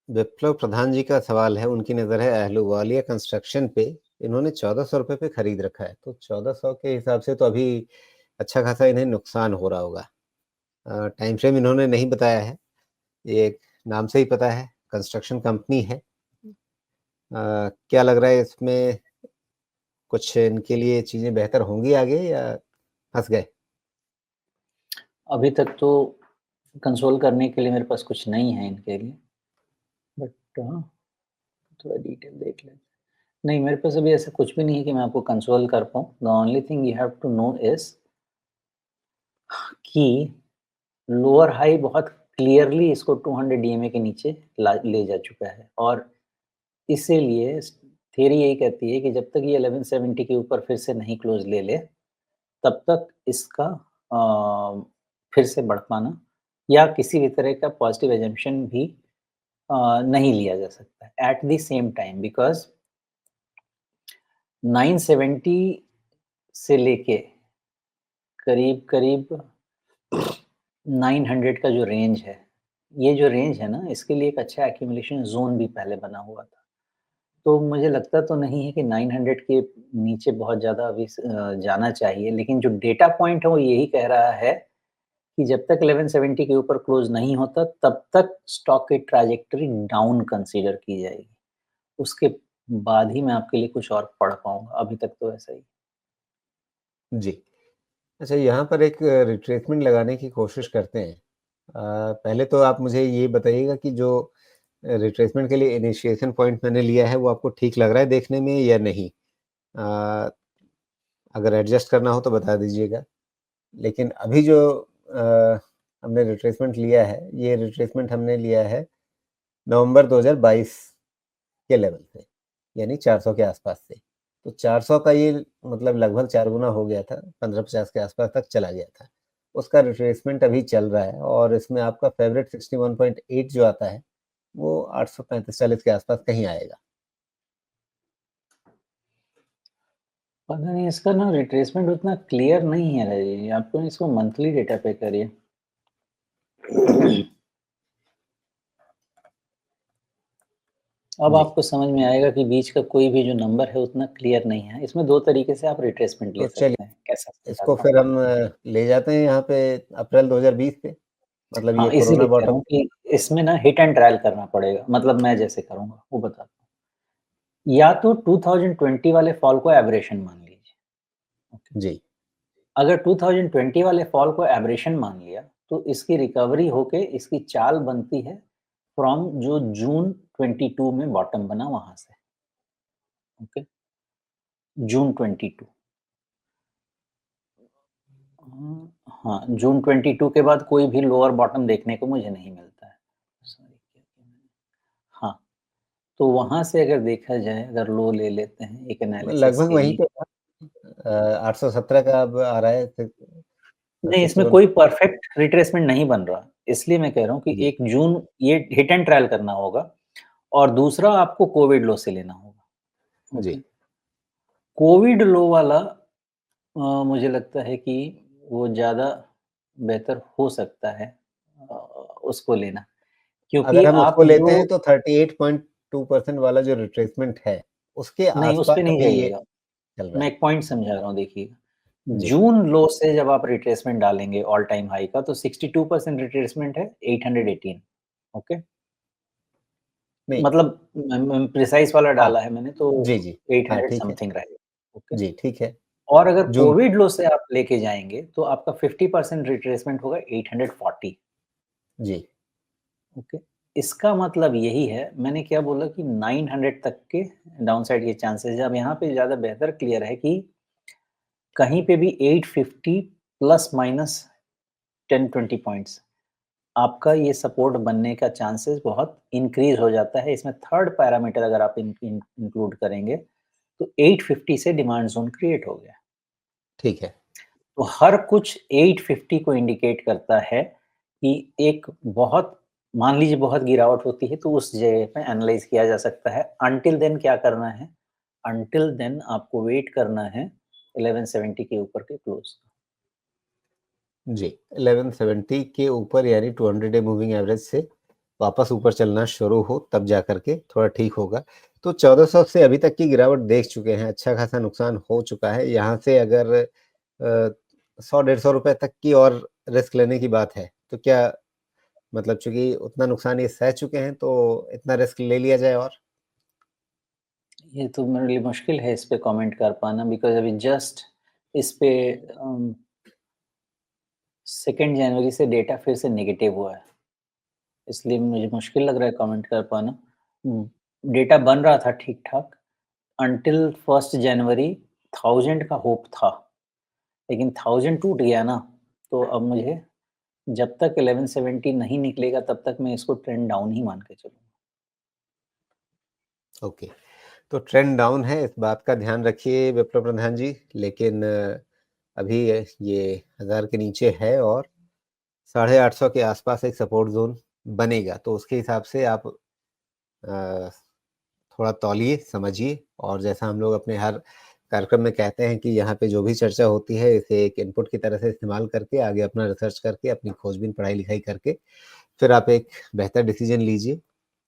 विप्लव प्रधान जी का सवाल है, उनकी नज़र है अहलुवालिया कंस्ट्रक्शन पे। इन्होंने 1400 रुपए पे खरीद रखा है, तो 1400 के हिसाब से तो अभी अच्छा खासा इन्हें नुकसान हो रहा होगा। टाइम फ्रेम इन्होंने नहीं बताया है, ये नाम से ही पता है, कंस्ट्रक्शन कंपनी है। क्या लग रहा है इसमें कुछ इनके लिए चीज़ें बेहतर होंगी आगे या फँस गए? अभी तक तो कंसोल करने के लिए मेरे पास कुछ नहीं है इनके लिए, बट हाँ, थोड़ा डिटेल देख लें। नहीं, मेरे पास अभी ऐसा कुछ भी नहीं है कि मैं आपको कंसोल कर पाऊँ। The only thing you have to know is कि लोअर हाई बहुत क्लियरली इसको 200 डीएमए के नीचे ले जा चुका है और इसीलिए थियरी यही कहती है कि जब तक ये 1170 के ऊपर फिर से नहीं क्लोज ले ले, तब तक इसका फिर से बढ़ पाना या किसी भी तरह का पॉजिटिव असम्पशन भी नहीं लिया जा सकता है at the same time because 970 से लेके करीब-करीब 900 का जो रेंज है, ये जो रेंज है ना, इसके लिए एक अच्छा एक्यूमुलेशन ज़ोन भी पहले बना हुआ था। तो मुझे लगता तो नहीं है कि 900 के नीचे बहुत ज़्यादा अभी जाना चाहिए, लेकिन जो डेटा पॉइंट है वो यही कह रहा है कि जब तक 1170 के ऊपर क्लोज़ नहीं होता, तब तक स्टॉक की ट्रैजेक्टरी डाउन कंसीडर की जाएगी। उसके बाद ही मैं आपके लिए कुछ और पढ़ पाऊँगा, अभी तक तो ऐसा ही। जी। अच्छा, यहाँ पर एक रिट्रेसमेंट लगाने की कोशिश करते हैं। पहले तो आप मुझे ये बताइएगा कि जो रिट्रेसमेंट के लिए इनिशिएशन पॉइंट मैंने लिया है, वो आपको ठीक लग रहा है देखने में या नहीं? अ, अगर एडजस्ट करना हो तो बता दीजिएगा। लेकिन अभी जो हमने रिट्रेसमेंट लिया है, ये रिट्रेसमेंट हमने लिया है नवंबर 2022 के लेवल से, यानी 400 के आसपास से। तो 400 का ये मतलब लगभग 4 गुना हो गया था, 1550 के आसपास तक चला गया था। उसका रिट्रेसमेंट अभी चल रहा है और इसमें आपका फेवरेट 61.8 जो आता है, वो 835-40 के आसपास कहीं आएगा। पता नहीं इसका ना रिट्रेसमेंट उतना क्लियर नहीं है रही, आप तो इसको मंथली डेटा पे करिए। अब जी, आपको समझ में आएगा कि बीच का कोई भी जो नंबर है उतना क्लियर नहीं है। इसमें 2 तरीके से आप रिट्रेसमेंट ले तो सकते चलिए हैं, कैसा इसको समझाता हूँ। फिर हम ले जाते हैं यहाँ पे अप्रैल 2020 पे, मतलब हाँ, ये कोरोना इसीलिए कह रहा बॉटम। हूँ कि इसमें ना हिट एंड ट्रायल करना पड़ेगा, मतलब मैं जैसे करूँगा वो बताता हूँ। या तो 2020 वाले फॉल को एबरेशन मान लीजिए, ओके। जी, अगर 2020 वाले फॉल को एबरेशन मान लिया, तो इसकी रिकवरी होके इसकी चाल बनती है फ्रॉम जो जून 22 में बॉटम बना वहाँ से, ओके, जून 22। हाँ, जून 22 के बाद कोई भी लोअर बॉटम देखने को मुझे नहीं मिलता है। सॉरी क्या किया मैंने? हाँ, तो वहाँ से अगर देखा जाए, अगर लो ले लेते हैं एक एनालिसिस लगभग के वहीं लिए। पे था। 817 का अब आ रहा है, फिर नहीं, इसमें 61। कोई परफेक्ट रिट्रेसमेंट नहीं बन रहा। इसलिए मैं कह रहा हूँ कि जी, 1 जून ये हिट एंड ट्रायल करना होगा और दूसरा आपको कोविड लो से लेना होगा, जी। ओके। कोविड लो वाला मुझे लगता है कि वो ज़्यादा बेहतर हो सकता है अ, उसको लेना। क्योंकि अगर हम आप उसको लेते जो हैं तो 38.2% वाला जो रिट्रेसमेंट है, उसके नहीं, उस पे आस-पास नहीं अभी ये जाइएगा। चल रहा मैं है। एक पॉइंट समझा रहा हूँ देखिएगा। जी, जून लो से जब आप रिट्रेसमेंट डालेंगे ऑल टाइम हाई का तो 62% रिट्रेसमेंट है 818, ओके? नहीं, मतलब प्रिसाइज़ वाला हाँ, डाला है मैंने तो जी, जी। हाँ, 800 ठीक है। समथिंग रहेगा, ओके? जी, ठीक है। और अगर जून कोविड लो से आप लेके जाएँगे तो आपका 50% रिट्रेसमेंट होगा 840, जी, ओके? इसका मतलब यही है, मैंने क्या बोला कि 900 तक के डाउनसाइड के चांसेज़ है। अब यहाँ पे ज़्यादा बेहतर क्लियर है कि कहीं पे भी 850 प्लस माइनस 10-20 पॉइंट्स आपका ये सपोर्ट बनने का चांसेस बहुत इंक्रीज़ हो जाता है। इसमें थर्ड पैरामीटर अगर आप इंक्लूड करेंगे तो 850 से डिमांड ज़ोन क्रिएट हो गया। ठीक है। तो हर कुछ 850 को इंडिकेट करता है कि एक बहुत मान लीजिए बहुत गिरावट होती है तो उस जगह पे एनालाइज़ किया जा सकता है। अंटिल देन क्या करना है? अंटिल देन आपको वेट करना है 1170 के ऊपर के क्लोज़ का। जी, 1170 के ऊपर यानी 200 डे मूविंग एवरेज से वापस ऊपर चलना शुरू हो तब जा कर के थोड़ा ठीक होगा। तो 1400 से अभी तक की गिरावट देख चुके हैं, अच्छा खासा नुकसान हो चुका है। यहाँ से अगर 100 डेढ़ सौ रुपए तक की और रिस्क लेने की बात है, तो क्या मतलब चूँकि उतना नुकसान ये सह चुके हैं, तो इतना रिस्क ले लिया जाए और? ये तो मेरे लिए मुश्किल है इस पे कमेंट कर पाना बिकॉज़ अभी जस्ट इस पे 2 जनवरी से डेटा फिर से नेगेटिव हुआ है। इसलिए मुझे मुश्किल लग रहा है कमेंट कर पाना। डेटा बन रहा था ठीक-ठाक अंटिल 1 जनवरी 1000 का होप था, लेकिन 1000 टूट गया ना, तो अब मुझे जब तक 1170 नहीं निकलेगा तब तक मैं इसको ट्रेंड डाउन ही मान के चलूँगा। ओके, तो ट्रेंड डाउन है, इस बात का ध्यान रखिए विप्लव प्रधान जी। लेकिन अभी ये 1000 के नीचे है और 850 के आसपास एक सपोर्ट ज़ोन बनेगा, तो उसके हिसाब से आप अ, थोड़ा तौलिए, समझिए और जैसा हम लोग अपने हर कार्यक्रम में कहते हैं कि यहाँ पे जो भी चर्चा होती है, इसे एक इनपुट की तरह से इस्तेमाल करके, आगे अपना रिसर्च करके, अपनी खोजबीन, पढ़ाई-लिखाई करके, फिर आप एक बेहतर डिसीज़न लीजिए।